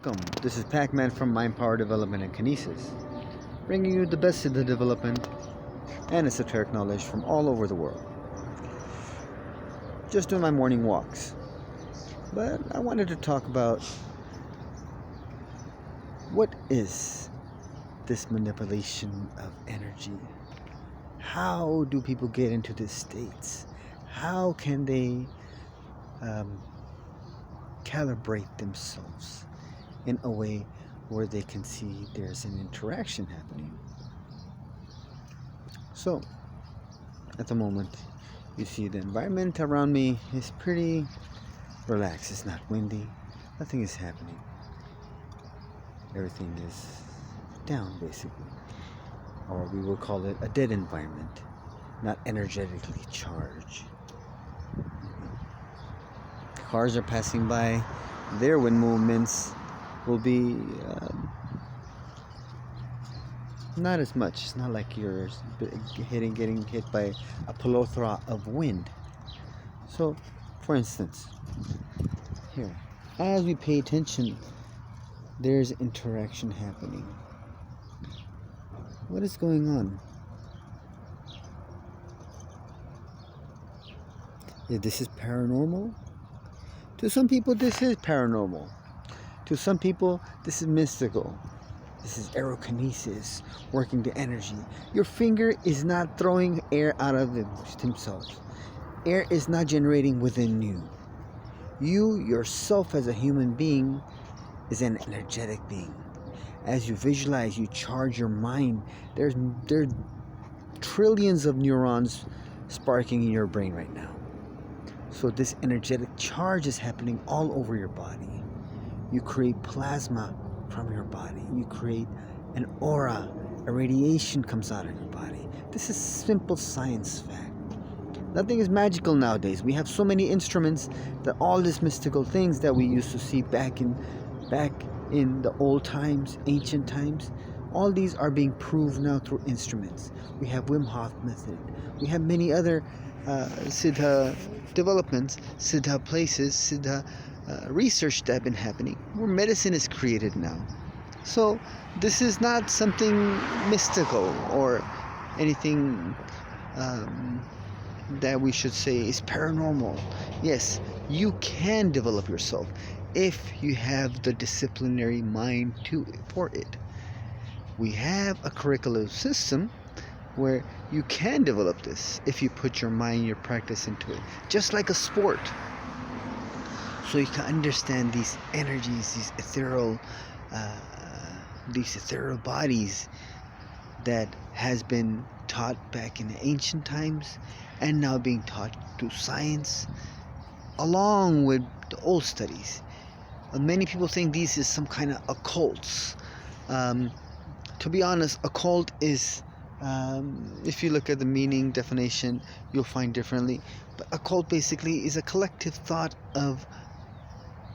Welcome. This is Pac-Man from Mind Power Development and Kinesis, bringing you the best of the development and esoteric knowledge from all over the world. Just doing my morning walks. But I wanted to talk about what is this manipulation of energy? How do people get into these states? How can they calibrate themselves in a way where they can see there's an interaction happening? So, at the moment, you see the environment around me is pretty relaxed. It's not windy. Nothing is happening. Everything is down, basically. Or we will call it a dead environment, not energetically charged. Cars are passing by. Their wind movements will be not as much. It's not like you're getting hit by a plethora of wind. So, for instance, here, as we pay attention, there's interaction happening. What is going on? This is paranormal. To some people, this is paranormal. To some people, this is mystical. This is Aerokinesis, working the energy. Your finger is not throwing air out of themselves. Air is not generating within you. You, yourself as a human being, is an energetic being. As you visualize, you charge your mind. There are trillions of neurons sparking in your brain right now. So this energetic charge is happening all over your body. You create plasma from your body. You create an aura. A radiation comes out of your body. This is simple science fact. Nothing is magical nowadays. We have so many instruments that all these mystical things that we used to see back in the old times, ancient times, all these are being proved now through instruments. We have Wim Hof method. We have many other Siddha developments, Siddha places, Siddha research that have been happening where medicine is created now. So this is not something mystical or anything that we should say is paranormal. Yes, you can develop yourself if you have the disciplinary mind for it. We have a curriculum system where you can develop this if you put your mind, your practice into it, just like a sport. So you can understand these energies, these ethereal bodies that has been taught back in the ancient times and now being taught through science along with the old studies. Many people think these is some kind of occults. To be honest, occult is, if you look at the meaning definition, you'll find differently. But occult basically is a collective thought of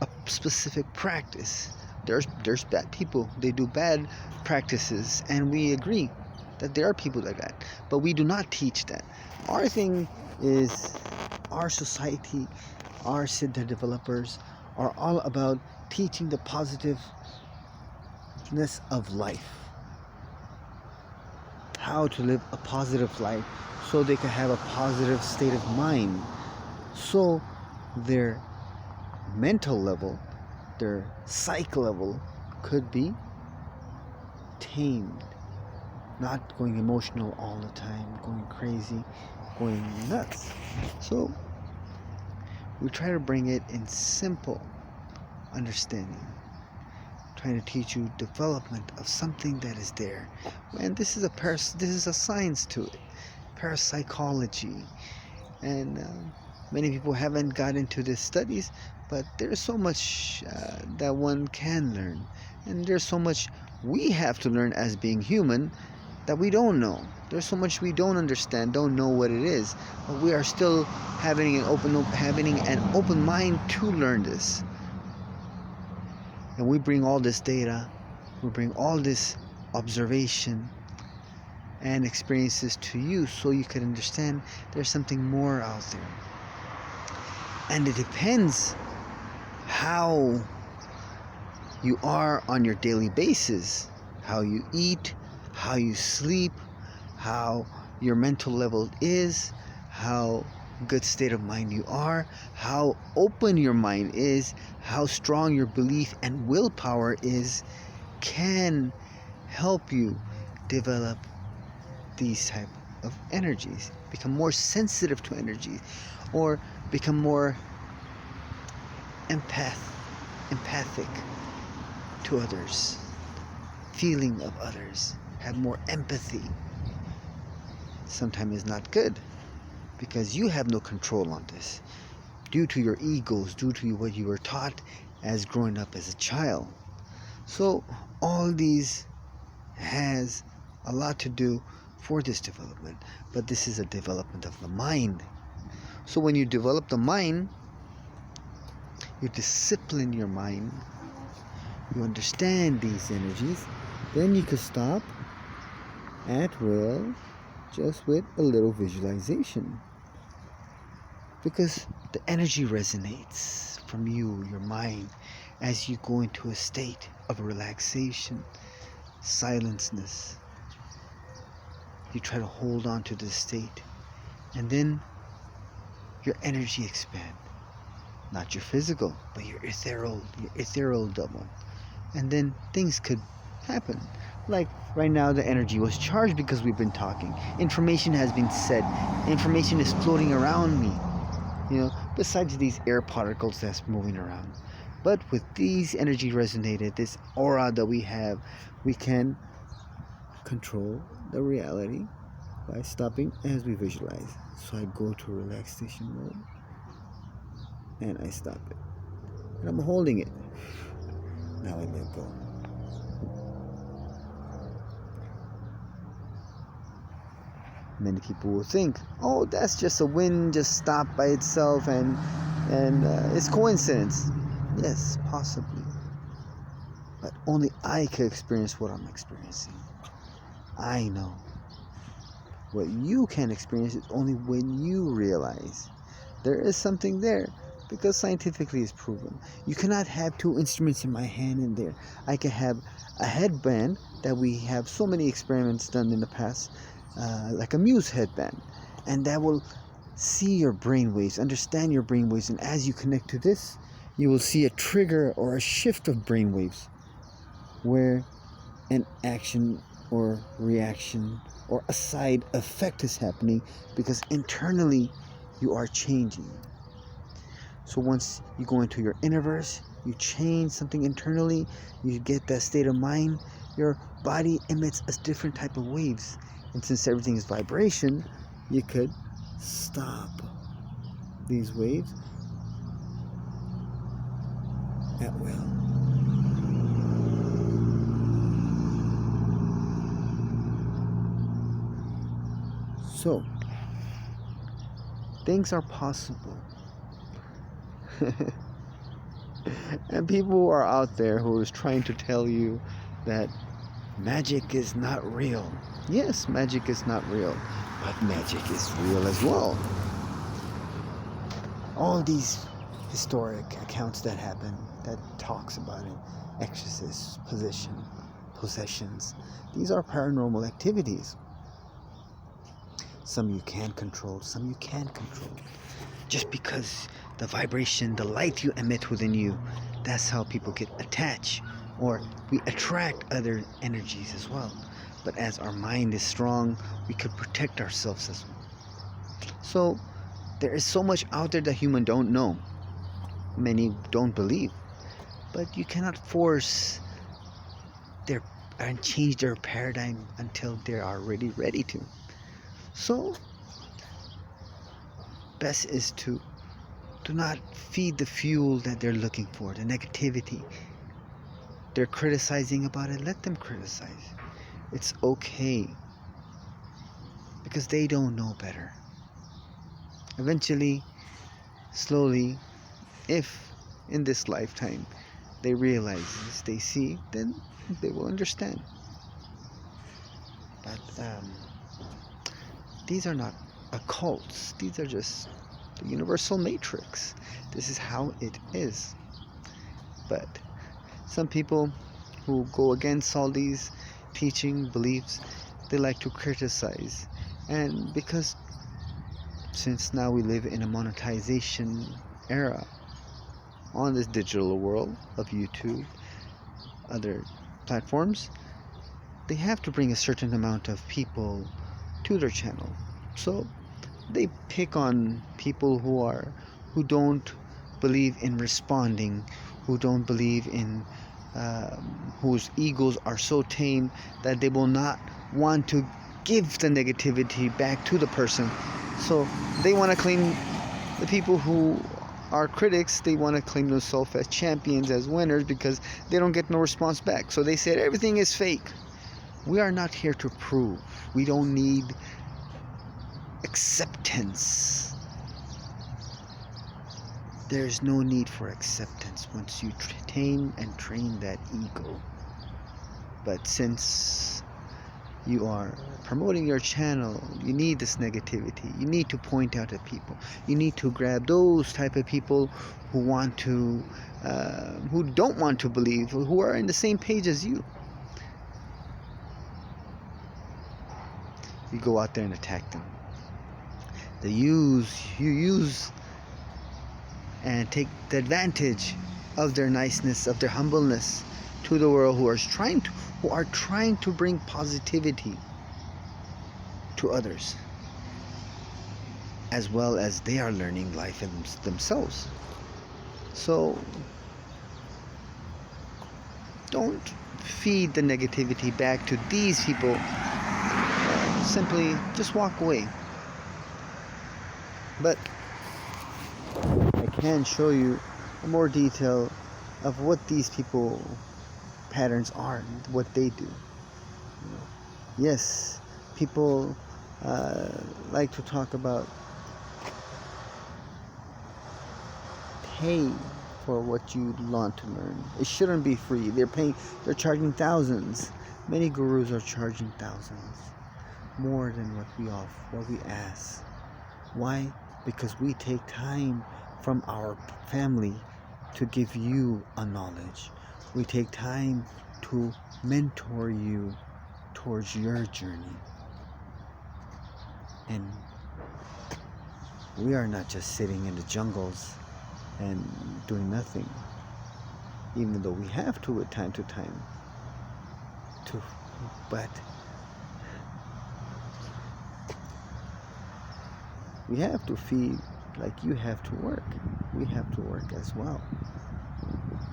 a specific practice. There's bad people. They do bad practices, and we agree that there are people like that. But we do not teach that. Our thing is, our society, our Siddha developers are all about teaching the positiveness of life. How to live a positive life so they can have a positive state of mind. So their mental level, their psych level could be tamed. Not going emotional all the time, going crazy, going nuts. So we try to bring it in simple understanding, trying to teach you development of something that is there. And this is a science to it, parapsychology, and many people haven't got into these studies, but there's so much that one can learn, and there's so much we have to learn as being human that we don't know. There's so much we don't understand, don't know what it is, but we are still having an open mind to learn this. And we bring all this data, we bring all this observation and experiences to you so you can understand there's something more out there. And it depends how you are on your daily basis, how you eat, how you sleep, how your mental level is, how good state of mind you are, how open your mind is, how strong your belief and willpower is, can help you develop these type of energies, become more sensitive to energies, or become more empathic to others, feeling of others, have more empathy. Sometimes it's not good because you have no control on this due to your egos, due to what you were taught as growing up as a child. So all these has a lot to do for this development, but this is a development of the mind. So when you develop the mind, you discipline your mind, you understand these energies, then you can stop at will just with a little visualization, because the energy resonates from you, your mind, as you go into a state of relaxation, silenceness. You try to hold on to this state, and then your energy expands. Not your physical, but your ethereal double. And then things could happen. Like right now, the energy was charged because we've been talking. Information has been said. Information is floating around me. Besides these air particles that's moving around. But with these energy resonated, this aura that we have, we can control the reality by stopping as we visualize. So I go to relaxation mode and I stop it. And I'm holding it. Now I let go. Many people will think, oh, that's just a wind just stopped by itself and it's coincidence. Yes, possibly. But only I can experience what I'm experiencing. I know. What you can experience is only when you realize there is something there, because scientifically it's proven. You cannot have two instruments in my hand and there. I can have a headband that we have so many experiments done in the past, like a Muse headband, and that will see your brain waves, understand your brain waves, and as you connect to this, you will see a trigger or a shift of brain waves where an action or reaction or a side effect is happening, because internally you are changing. So once you go into your innerverse, you change something internally, you get that state of mind, your body emits a different type of waves. And since everything is vibration, you could stop these waves at will. So, things are possible. And people are out there who is trying to tell you that magic is not real. Yes, magic is not real, but magic is real as well. All these historic accounts that happen, that talks about it, exorcists, possessions, these are paranormal activities. Some you can control, some you can't control. Just because the vibration, the light you emit within you, that's how people get attached, or we attract other energies as well. But as our mind is strong, we could protect ourselves as well. So there is so much out there that humans don't know. Many don't believe. But you cannot force their and change their paradigm until they are really ready to. So best is to do not feed the fuel that they're looking for, the negativity. They're criticizing about it, let them criticize. It's okay, because they don't know better. Eventually, slowly, if in this lifetime they realize, they see, then they will understand. But these are not occults. These are just the universal matrix. This is how it is. But Some people who go against all these teaching beliefs, they like to criticize. And because since now we live in a monetization era on this digital world of YouTube, other platforms, they have to bring a certain amount of people to their channel. So they pick on people who don't believe in responding, who don't believe in whose egos are so tame that they will not want to give the negativity back to the person. So they want to claim, the people who are critics, they want to claim themselves as champions, as winners, because they don't get no response back. So they said everything is fake. We are not here to prove. We don't need acceptance. There's no need for acceptance once you tame and train that ego. But since you are promoting your channel, you need this negativity. You need to point out at people. You need to grab those type of people who want to, who don't want to believe, who are in the same page as you. You go out there and attack them. You use and take the advantage of their niceness, of their humbleness to the world, who are trying to bring positivity to others, as well as they are learning life in themselves. So don't feed the negativity back to these people. Simply just walk away. But I can show you more detail of what these people patterns are, what they do. Yes, people like to talk about pay for what you want to learn. It shouldn't be free. They're charging thousands. Many gurus are charging thousands, more than what we ask. Why? Because we take time from our family to give you a knowledge. We take time to mentor you towards your journey. And we are not just sitting in the jungles and doing nothing, even though we have to at time to time. But we have to feed, like you have to work. We have to work as well.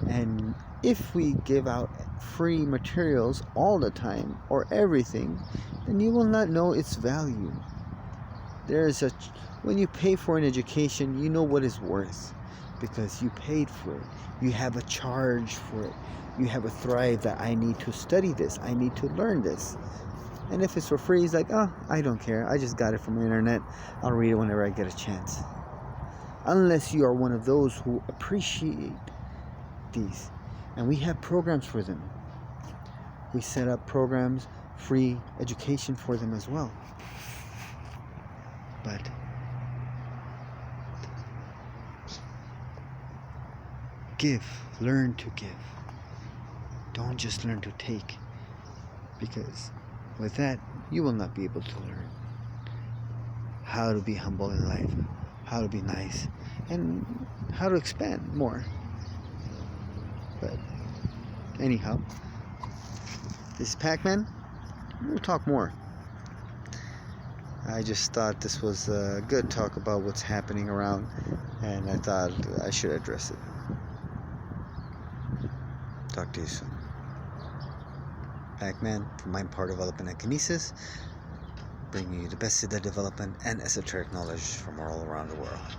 And if we give out free materials all the time or everything, then you will not know its value. When you pay for an education, you know what it's worth, because you paid for it. You have a charge for it. You have a thrive that I need to study this. I need to learn this. And if it's for free, it's like, oh, I don't care. I just got it from the internet. I'll read it whenever I get a chance. Unless you are one of those who appreciate these. And we have programs for them. We set up programs, free education for them as well. But give. Learn to give. Don't just learn to take. Because with that, you will not be able to learn how to be humble in life, how to be nice, and how to expand more. But anyhow, this is Pac-Man. We'll talk more. I just thought this was a good talk about what's happening around, and I thought I should address it. Talk to you soon. Pac-Man from Mind Power Development and Kinesis, bringing you the best Siddha development and esoteric knowledge from all around the world.